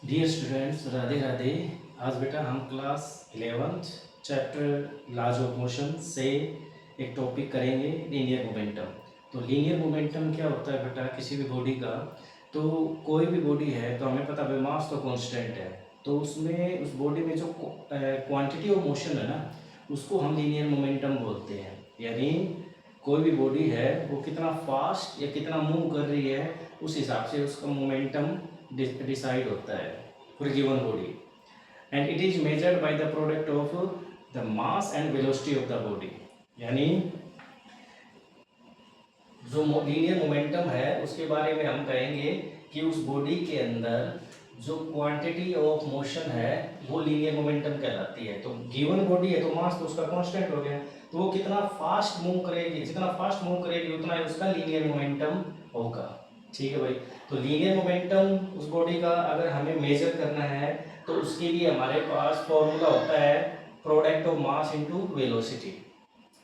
Dear students, Radhe Radhe. आज बेटा हम class 11th chapter laws of motion से एक टॉपिक करेंगे, लीनियर मोमेंटम। तो लीनियर मोमेंटम क्या होता है बेटा, किसी भी बॉडी का। तो कोई भी बॉडी है तो हमें पता है मास तो कांस्टेंट है, तो उसमें उस बॉडी में जो क्वांटिटी ऑफ मोशन है ना, उसको हम लीनियर मोमेंटम बोलते हैं। यानी कोई भी बॉडी है वो कितना फास्ट या कितना मूव कर रही है, उस हिसाब से उसका मोमेंटम डिसाइड होता है for given body. And it is measured by the product of the mass and velocity of the body. यानी जो लीनियर मोमेंटम है उसके बारे में हम कहेंगे कि उस बॉडी के अंदर जो क्वांटिटी ऑफ मोशन है वो लीनियर मोमेंटम कहलाती है। तो गिवन बॉडी है तो मास तो उसका कांस्टेंट हो गया, तो वो कितना फास्ट मूव करेगी, जितना फास्ट मूव करेगी उतना ही उसका लीनियर मोमेंटम होगा। ठीक है भाई। तो लीनियर मोमेंटम उस बॉडी का अगर हमें मेजर करना है तो उसके लिए हमारे पास फॉर्मूला होता है product of mass into velocity.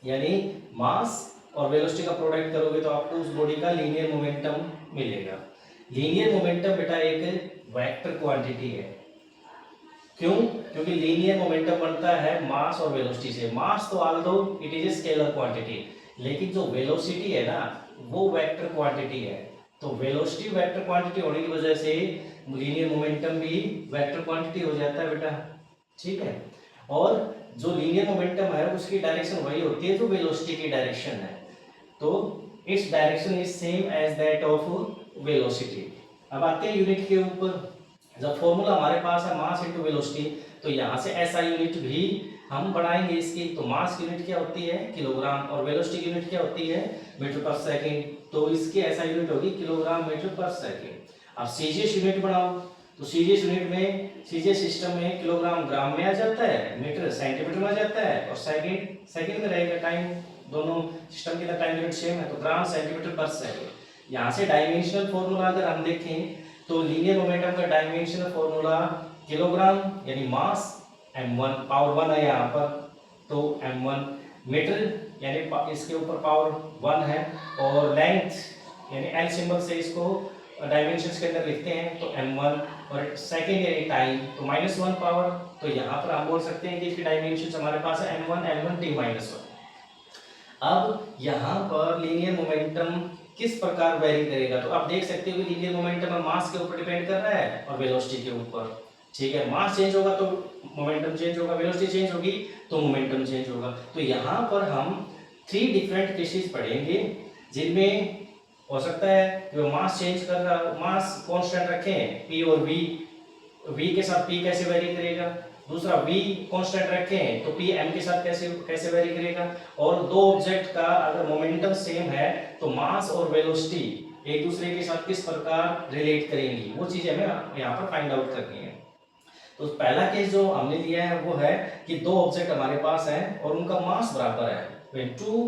यानी मास और वेलोसिटी का प्रोडक्ट करोगे तो आपको उस बॉडी का लीनियर मोमेंटम मिलेगा। लीनियर मोमेंटम बेटा एक वेक्टर क्वांटिटी है। क्यों? क्योंकि लीनियर मोमेंटम बनता है मास और वेलोसिटी से। मास तो although it is a scalar quantity, लेकिन जो वेलोसिटी है ना वो वेक्टर क्वांटिटी है। तो वेलोसिटी वेक्टर क्वांटिटी होने की वजह से लीनियर मोमेंटम भी वेक्टर क्वांटिटी हो जाता है बेटा। ठीक है। और जो लीनियर मोमेंटम है उसकी डायरेक्शन वही होती है जो वेलोसिटी की डायरेक्शन है। तो its direction is same as that of velocity. अब आते हैं यूनिट के ऊपर। जब फॉर्मूला हमारे पास है मास इनटू वेलोसिटी, तो यहाँ से ऐसा यूनिट भी हम बढ़ाएंगे इसकी। तो मास की यूनिट क्या होती है? किलोग्राम। और वेलोसिटी की यूनिट क्या होती है? मीटर पर सेकेंड। तो इसकी ऐसा यूनिट होगी किलोग्राम मीटर पर सेकेंड। अब सीजीएस यूनिट बनाओ, तो सीजीएस यूनिट में सीजीएस सिस्टम में किलोग्राम ग्राम में आ जाता है, मीटर सेंटीमीटर में आ जाता है, और सेकेंड सेकेंड में रहेगा। टाइम दोनों सिस्टम के टाइम यूनिट सेम है, तो ग्राम सेंटीमीटर पर सेकेंड। यहाँ से डायमेंशनल फॉर्मूला अगर हम देखें तो लीनियर मोमेंटम का डायमेंशनल फॉर्मूला किलोग्राम यानी मास m1 पावर 1 है यहाँ पर, तो m1 मीटर यानी इसके ऊपर पावर 1 है, और लेंथ यानी l सिंबल से इसको डायमेंशंस के अंदर लिखते हैं तो m1, और सेकेंड यानी टाइम तो -1 पावर। तो यहाँ पर हम बोल सकते हैं कि इसकी डायमेंशंस हमारे पास है m1 l1 t-1। अब यहाँ पर लीनियर मोमेंटम किस प्रकार वेरी करेगा, तो आप देख सकते हो कि लीनियर मोमेंटम मास के ऊपर डिपेंड कर रहा है और वेलोसिटी के ऊपर। ठीक है। मास चेंज होगा तो मोमेंटम चेंज होगा, वेलोसिटी चेंज होगी तो मोमेंटम चेंज होगा। तो यहाँ पर हम 3 डिफरेंट केसेस पढ़ेंगे जिनमें हो सकता है कि मास चेंज कर रहा, मास कांस्टेंट रखें p और v के साथ p कैसे वेरी करेगा, दूसरा v कांस्टेंट रखें तो p m के साथ कैसे वेरी करेगा, और दो ऑब्जेक्ट का अगर मोमेंटम सेम है तो मास और वेलोसिटी एक दूसरे के साथ किस प्रकार रिलेट करेंगी, वो चीजें हमें यहाँ पर फाइंड आउट करनी है। तो पहला केस जो हमने लिया है वो है कि दो ऑब्जेक्ट हमारे पास हैं और उनका मास बराबर है। when two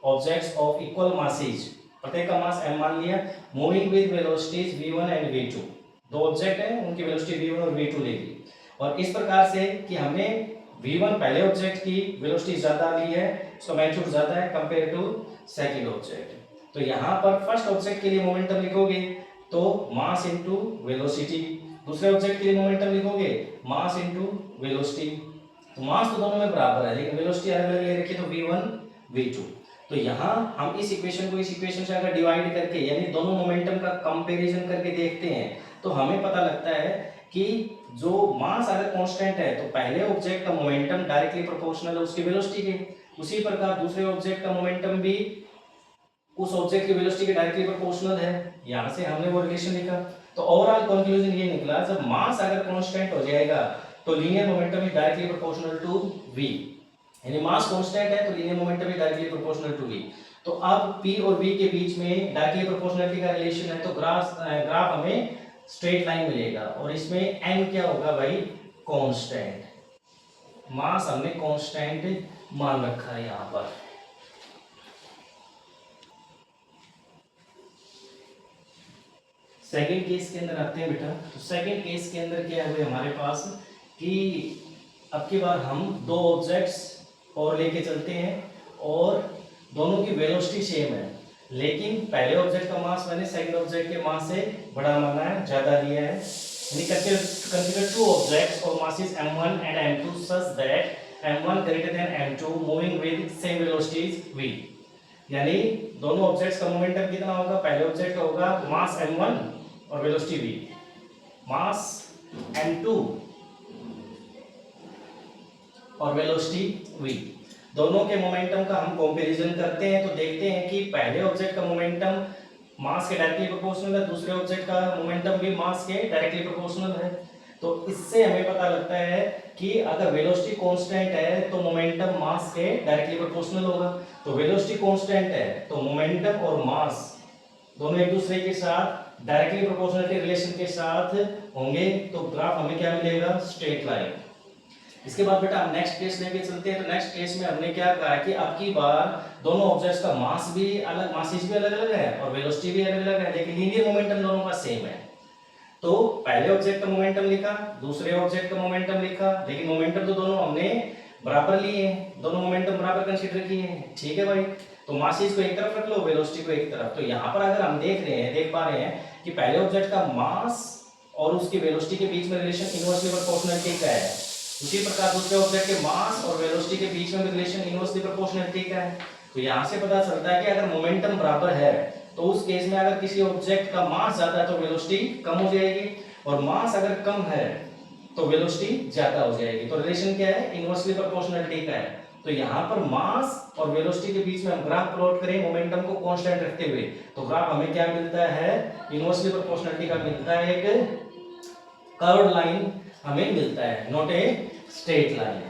objects of equal masses, प्रत्येक का मास m मान लिया, moving with velocities v1 and v2। दो ऑब्जेक्ट हैं, उनकी वेलोसिटी v1 और v2 लेगी, और इस प्रकार से कि हमने v1 पहले ऑब्जेक्ट की वेलोसिटी ज्यादा ली है, उसका मैग्नीट्यूड ज्यादा है कंपेयर टू सेकंड ऑब्जेक्ट। तो यहाँ पर फर्स्ट ऑब्जेक्ट के लिए मोमेंटम लिखोगे तो मास इनटू वेलोसिटी, दूसरे ऑब्जेक्ट के लिए मोमेंटम लिखोगे मास इनटू वेलोसिटी। तो मास तो दोनों में बराबर है, लेकिन वेलोसिटी अलग अलग ले रखी है तो v1 v2। तो यहाँ हम इस इक्वेशन को इस इक्वेशन से अगर डिवाइड करके यानी दोनों मोमेंटम का कंपैरिजन करके देखते हैं तो हमें पता लगता है कि जो मास अगर कांस्टेंट है तो पहले ऑब्जेक्ट का मोमेंटम डायरेक्टली प्रोपोर्शनल है उसकी वेलोसिटी के, उसी प्रकार दूसरे ऑब्जेक्ट का मोमेंटम भी उस ऑब्जेक्ट की वेलोसिटी के डायरेक्टली प्रोपोर्शनल है। यहाँ से हमने वो रिलेशन लिखा। तो ओवरऑल कंक्लूजन ये निकला, जब मास अगर कांस्टेंट हो जाएगा तो linear momentum is directly proportional to v। यानी मास कांस्टेंट है तो linear momentum is directly proportional to v। तो अब p और v के बीच में डायरेक्टली प्रोपोर्शनलिटी का रिलेशन है, तो ग्राफ हमें स्ट्रेट लाइन मिलेगा, और इसमें n क्या होगा भाई? कांस्टेंट। मास हमने कांस्टेंट मान रखा है यहाँ पर। सेकेंड केस के अंदर आते हैं बेटा। तो सेकेंड केस के अंदर क्या है हमारे पास कि अब की बार हम दो ऑब्जेक्ट्स और लेके चलते हैं और दोनों की वेलोसिटी सेम है, लेकिन पहले ऑब्जेक्ट का मास मैंने सेकंड ऑब्जेक्ट के मास से बड़ा माना है, ज्यादा लिया है। consider two objects of masses m1 and m2 such that m1 greater than m2 moving with same velocities v। यानी दोनों ऑब्जेक्ट्स का मोमेंटम कितना होगा, पहले ऑब्जेक्ट का होगा मास m1 और वेलोसिटी v, मास m2 और वेलोसिटी v, दोनों के मोमेंटम का हम कंपैरिजन करते हैं तो देखते हैं कि पहले ऑब्जेक्ट का मोमेंटम मास के डायरेक्टली प्रोपोर्शनल है, दूसरे ऑब्जेक्ट का मोमेंटम भी मास के डायरेक्टली प्रोपोर्शनल है। तो इससे हमें पता लगता है कि अगर वेलोसिटी कांस्टेंट है तो मोमेंटम मास के डायरेक्टली प्रोपोर्शनल होगा। तो वेलोसिटी कांस्टेंट है तो मोमेंटम और मास दोनों एक दूसरे के साथ डायरेक्टली प्रोपोर्शनलिटी रिलेशन के साथ होंगे, तो ग्राफ हमें क्या मिलेगा, स्ट्रेट लाइन। इसके बाद बेटा हम नेक्स्ट केस लेके चलते हैं। तो नेक्स्ट केस में हमने क्या कहा है कि अब की बार दोनों ऑब्जेक्ट्स का मास भी अलग, मासेस भी अलग अलग है और वेलोसिटी भी अलग अलग है, लेकिन लीनियर मोमेंटम दोनों का सेम है। तो पहले ऑब्जेक्ट का मोमेंटम लिखा, दूसरे ऑब्जेक्ट का मोमेंटम लिखा, लेकिन मोमेंटम तो दोनों हमने बराबर लिए हैं, दोनों मोमेंटम बराबर कंसीडर किए हैं, ठीक है भाई। तो मासेस को एक तरफ रख लो, वेलोसिटी को एक तरफ। तो यहाँ पर अगर हम देख पा रहे हैं कि पहले ऑब्जेक्ट का मास और उसकी वेलोसिटी के बीच में रिलेशन इनवर्सली प्रोपोर्शनलिटी का है, उसी प्रकार दूसरे ऑब्जेक्ट के मास और वेलोसिटी के बीच में रिलेशन इनवर्सली प्रोपोर्शनलिटी का है। तो यहाँ से पता चलता है कि अगर मोमेंटम बराबर है तो उस केस में अगर किसी ऑब्जेक्ट का मास ज्यादा है तो वेलोसिटी कम हो जाएगी, और मास अगर कम है तो वेलोसिटी ज्यादा हो जाएगी। तो रिलेशन क्या है, इनवर्सली प्रोपोर्शनलिटी का है। तो यहाँ पर मास और वेलोसिटी के बीच में हम ग्राफ प्लॉट करें मोमेंटम को कांस्टेंट रखते हुए, तो ग्राफ हमें क्या मिलता है, इनवर्सली प्रोपोर्शनलिटी का मिलता है, एक कर्व्ड लाइन हमें मिलता है, नॉट ए स्ट्रेट लाइन।